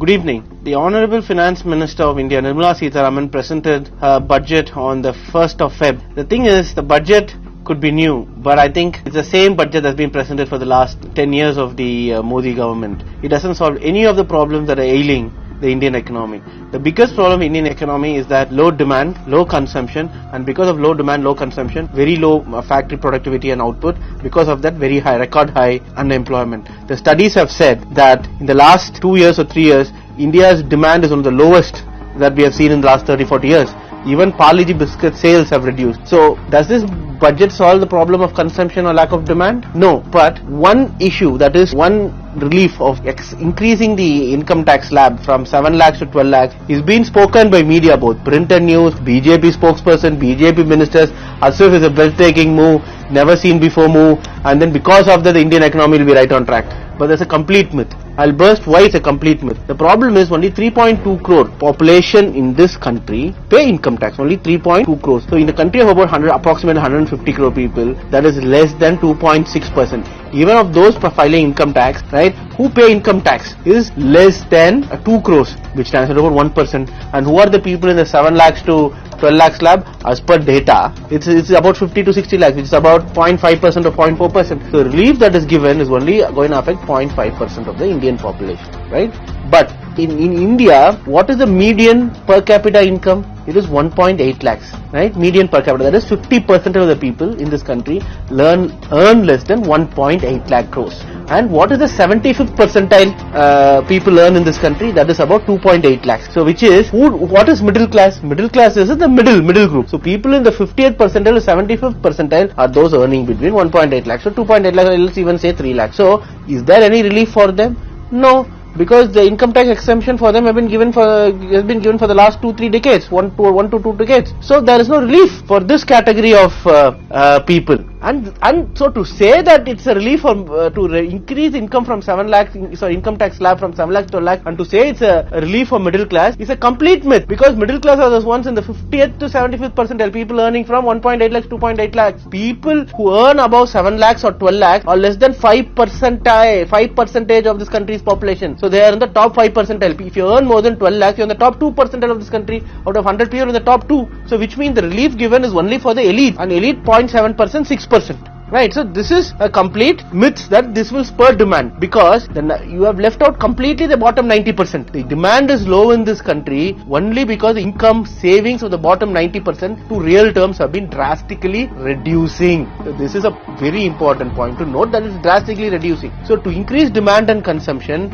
Good evening. The Honorable Finance Minister of India, Nirmala Sitharaman, presented her budget on the 1st of Feb. The thing is, the budget could be new, but I think it's the same budget that's been presented for the last 10 years of the Modi government. It doesn't solve any of the problems that are ailing the Indian economy. The biggest problem in Indian economy is that low demand, low consumption, and because of low demand, low consumption, very low factory productivity and output. Because of that, very high, record high unemployment. The studies have said that in the last 2 years or 3 years, India's demand is one of the lowest that we have seen in the last 30-40 years. Even Parle-G biscuit sales have reduced. So, does this budget solve the problem of consumption or lack of demand? No. But one issue, that is one relief of increasing the income tax slab from 7 lakhs to 12 lakhs is being spoken by media, both print and news, BJP spokesperson, BJP ministers, as if it's a breathtaking move, never seen before move, and then because of that the Indian economy will be right on track. But that's a complete myth. I'll burst why it's a complete myth. The problem is only 3.2 crore population in this country pay income tax, only 3.2 crores. So in a country of about approximately 150 crore people, that is less than 2.6%. Even of those filing income tax, right, who pay income tax is less than 2 crores, which stands at about 1%. And who are the people in the 7 lakhs to 12 lakh slab? As per data, it's about 50 to 60 lakhs, which is about 0.5% or 0.4%. So the relief that is given is only going to affect 0.5% of the Indian population, right? But in India, what is the median per capita income? It is 1.8 lakhs, right? Median per capita. That is 50% of the people in this country earn less than 1.8 lakh crores. And what is the 75th percentile people earn in this country? That is about 2.8 lakhs. So which is, what is middle class? Middle class is the middle group. So people in the 50th percentile to 75th percentile are those earning between 1.8 lakhs. So 2.8 lakhs, let's even say 3 lakhs. So is there any relief for them? No. Because the income tax exemption for them has been given for the last 2-3 decades, 1 to 2 decades. So there is no relief for this category of people. And so to say that it's a relief to increase income from 7 lakhs, income tax slab from 7 lakhs to 12 lakhs, and to say it's a relief for middle class is a complete myth, because middle class are those ones in the 50th to 75th percentile, people earning from 1.8 lakhs to 2.8 lakhs. People who earn above 7 lakhs or 12 lakhs are less than 5% of this country's population. So they are in the top 5 percentile. If you earn more than 12 lakhs, you're in the top 2 percentile of this country. Out of 100 people in the top 2. So which means the relief given is only for the elite, and elite 0.7%, 6%. Right, so this is a complete myth that this will spur demand, because you have left out completely the bottom 90%. The demand is low in this country only because the income savings of the bottom 90% to real terms have been drastically reducing. So this is a very important point to note, that it's drastically reducing. So to increase demand and consumption,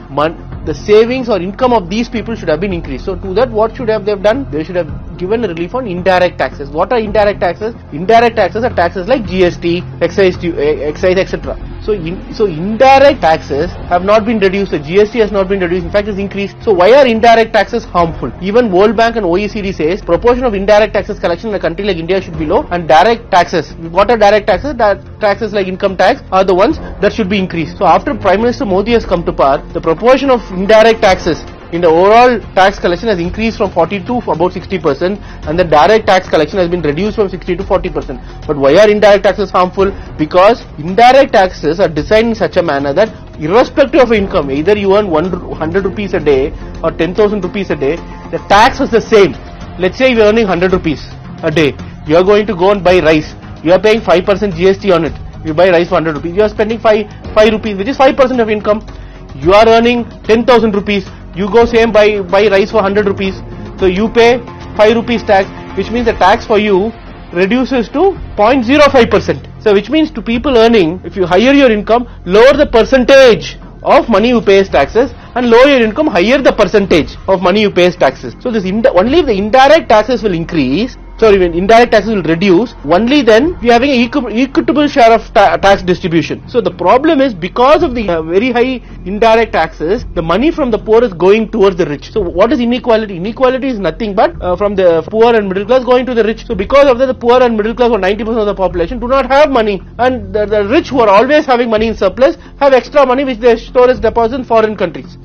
the savings or income of these people should have been increased. So to that, what should they've done? They should have given a relief on indirect taxes. What are indirect taxes? Indirect taxes are taxes like GST, excise, etc. So indirect taxes have not been reduced. The GST has not been reduced. In fact, it's increased. So why are indirect taxes harmful? Even World Bank and OECD says proportion of indirect taxes collection in a country like India should be low, and direct taxes. What are direct taxes? Taxes like income tax are the ones that should be increased. So after Prime Minister Modi has come to power, the proportion of indirect taxes in the overall tax collection has increased from 40 to about 60%, and the direct tax collection has been reduced from 60 to 40%. But why are indirect taxes harmful? Because indirect taxes are designed in such a manner that irrespective of income, either you earn 100 rupees a day or 10,000 rupees a day, the tax is the same. Let's say you are earning 100 rupees a day. You are going to go and buy rice. You are paying 5% GST on it. You buy rice for 100 rupees. You are spending 5 rupees, which is 5% of income. You are earning 10,000 rupees. You go same buy rice for 100 rupees. So you pay 5 rupees tax, which means the tax for you reduces to 0.05%. So which means to people earning, if you higher your income, lower the percentage of money you pay as taxes, and lower your income, higher the percentage of money you pay as taxes. So this only if the indirect taxes will increase, when indirect taxes will reduce, only then we are having an equitable share of tax distribution. So the problem is, because of the very high indirect taxes, the money from the poor is going towards the rich. So what is inequality? Inequality is nothing but from the poor and middle class going to the rich. So because of that, the poor and middle class, or 90% of the population, do not have money, and the rich, who are always having money in surplus, have extra money which they store as deposits in foreign countries.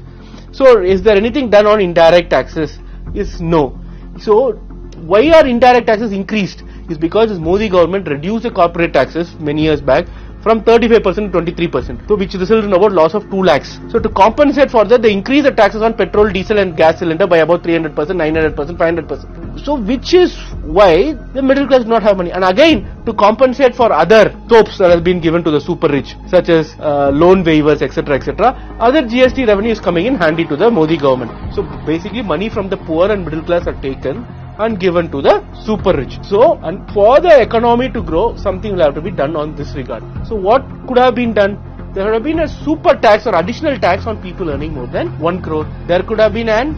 So is there anything done on indirect taxes? Is no. So why are indirect taxes increased? Is because this Modi government reduced the corporate taxes many years back from 35% to 23%, so which resulted in about loss of 2 lakhs. So to compensate for that, they increase the taxes on petrol, diesel and gas cylinder by about 300%, 900%, 500%. So which is why the middle class do not have money. And again, to compensate for other soaps that have been given to the super rich, such as loan waivers, etc., etc., other GST revenue is coming in handy to the Modi government. So basically, money from the poor and middle class are taken and given to the super rich. So, and for the economy to grow, something will have to be done on this regard. So what could have been done? There would have been a super tax or additional tax on people earning more than 1 crore. There could have been an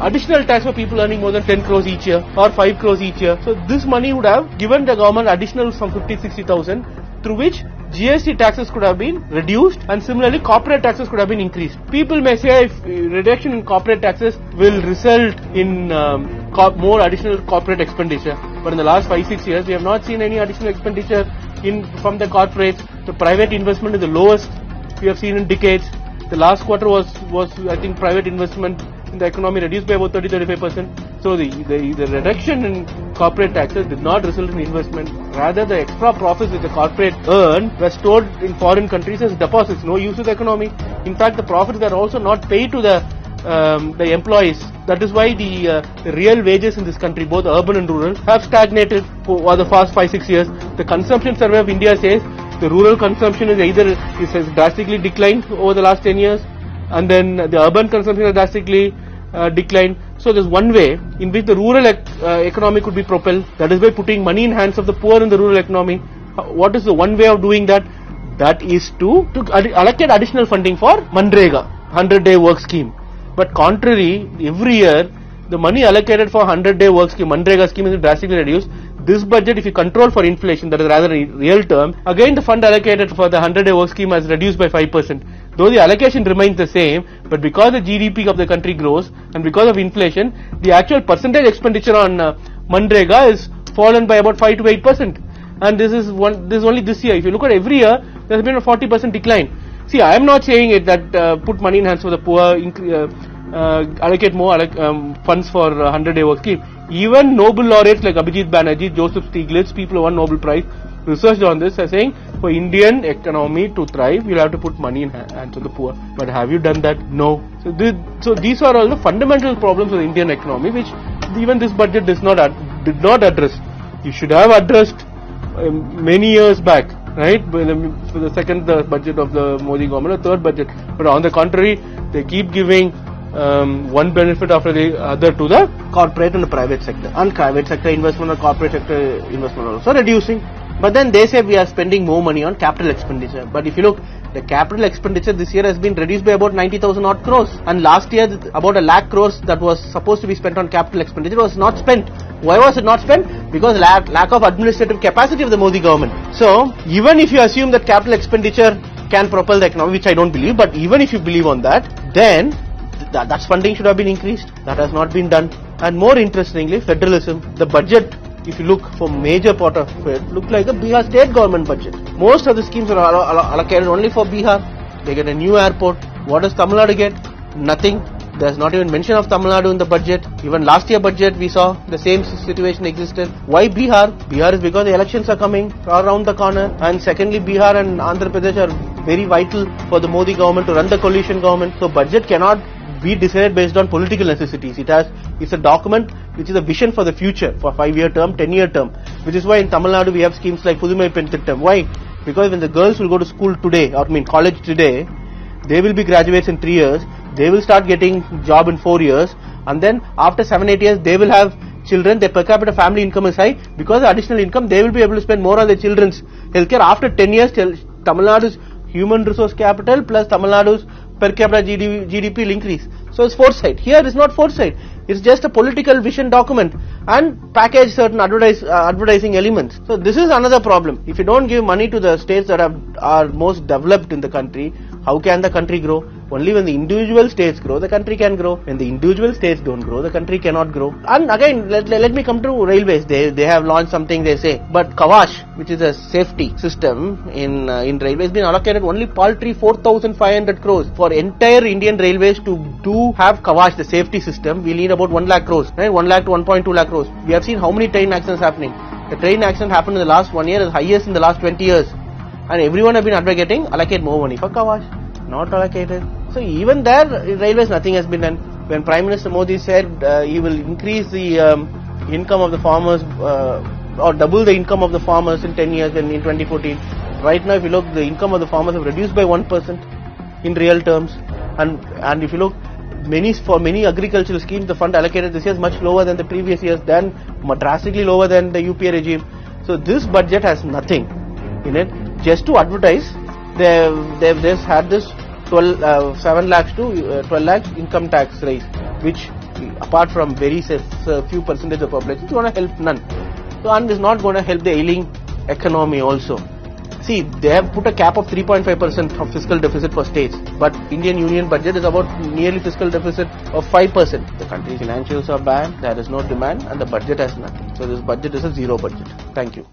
additional tax for people earning more than 10 crores each year or 5 crores each year. So this money would have given the government additional some 50-60,000, through which GST taxes could have been reduced and similarly corporate taxes could have been increased. People may say if reduction in corporate taxes will result in more additional corporate expenditure, but in the last 5-6 years we have not seen any additional expenditure from the corporates. The private investment is the lowest we have seen in decades. The last quarter was I think private investment in the economy reduced by about 30-35%. So the reduction in corporate taxes did not result in investment. Rather, the extra profits which the corporate earned were stored in foreign countries as deposits, no use to the economy. In fact, the profits were also not paid to the employees. That is why the real wages in this country, both urban and rural, have stagnated for the past 5-6 years. The consumption survey of India says the rural consumption has drastically declined over the last 10 years, and then the urban consumption has drastically declined. So there's one way in which the rural economy could be propelled, that is by putting money in hands of the poor in the rural economy. What is the one way of doing that? That is to allocate additional funding for Manrega, 100-day work scheme. But contrary, every year the money allocated for 100-day work scheme, Manrega scheme, is drastically reduced. This budget, if you control for inflation, that is rather in real term, again the fund allocated for the 100-day work scheme has reduced by 5%. Though the allocation remains the same, but because the GDP of the country grows and because of inflation, the actual percentage expenditure on Manrega is fallen by about 5 to 8%. And this is only this year. If you look at every year, there has been a 40% decline. See, I am not saying it that put money in hands for the poor, allocate more funds for 100-day work scheme. Even Nobel laureates like Abhijit Banerjee, Joseph Stiglitz, people who won Nobel Prize, researched on this, are saying for Indian economy to thrive, you'll have to put money in hands of the poor. But have you done that? No. So these are all the fundamental problems of the Indian economy, which even this budget did not address. You should have addressed many years back, right? For the second budget of the Modi government, or third budget. But on the contrary, they keep giving one benefit after the other to the corporate and the private sector. And private sector investment or corporate sector investment also reducing. But then they say we are spending more money on capital expenditure. But if you look, the capital expenditure this year has been reduced by about 90,000 odd crores. And last year, about 1 lakh crores that was supposed to be spent on capital expenditure was not spent. Why was it not spent? Because lack of administrative capacity of the Modi government. So, even if you assume that capital expenditure can propel the economy, which I don't believe, but even if you believe on that, then that funding should have been increased. That has not been done. And more interestingly, federalism, the budget, if you look for major part of it, look like a Bihar state government budget. Most of the schemes are allocated only for Bihar. They get a new airport. What does Tamil Nadu get? Nothing. There's not even mention of Tamil Nadu in the budget. Even last year budget we saw the same situation existed. Why Bihar? Bihar is because the elections are coming around the corner, and secondly Bihar and Andhra Pradesh are very vital for the Modi government to run the coalition government. So budget cannot be decided based on political necessities. It's a document which is a vision for the future, for 5-year term, 10-year term, which is why in Tamil Nadu we have schemes like Pudumai Pentittam. Why? Because when the girls will go to school today, college today, they will be graduates in 3 years, they will start getting job in 4 years, and then after 7-8 years they will have children. Their per capita family income is high. Because of additional income, they will be able to spend more on their children's healthcare. After 10 years, Tamil Nadu's human resource capital plus Tamil Nadu's per capita GDP will increase. So it's foresight. Here it's not foresight. It's just a political vision document and package certain advertising elements. So this is another problem. If you don't give money to the states that are most developed in the country, how can the country grow? Only when the individual states grow, the country can grow. When the individual states don't grow, the country cannot grow. And again, let me come to railways. They have launched something, they say. But Kavash, which is a safety system in railways, been allocated only paltry 4,500 crores. For entire Indian railways to have Kavash, the safety system, we need about 1 lakh crores. Right? 1 lakh to 1.2 lakh crores. We have seen how many train accidents happening. The train accident happened in the last 1 year is highest in the last 20 years. And everyone have been advocating allocate more money for Kavach. Not allocated. So even there, railways, nothing has been done. When Prime Minister Modi said he will increase the income of the farmers or double the income of the farmers in 10 years in 2014. Right now, if you look, the income of the farmers have reduced by 1% in real terms. And if you look, for many agricultural schemes, the fund allocated this year is much lower than the previous years, drastically lower than the UPA regime. So this budget has nothing in it. Just to advertise, they've just had this 7 lakhs to 12 lakhs income tax raise, which apart from very few percentage of population, is going to help none. So, and is not going to help the ailing economy also. See, they have put a cap of 3.5% of fiscal deficit for states, but Indian Union budget is about nearly fiscal deficit of 5%. The country's financials are bad, there is no demand, and the budget has nothing. So this budget is a zero budget. Thank you.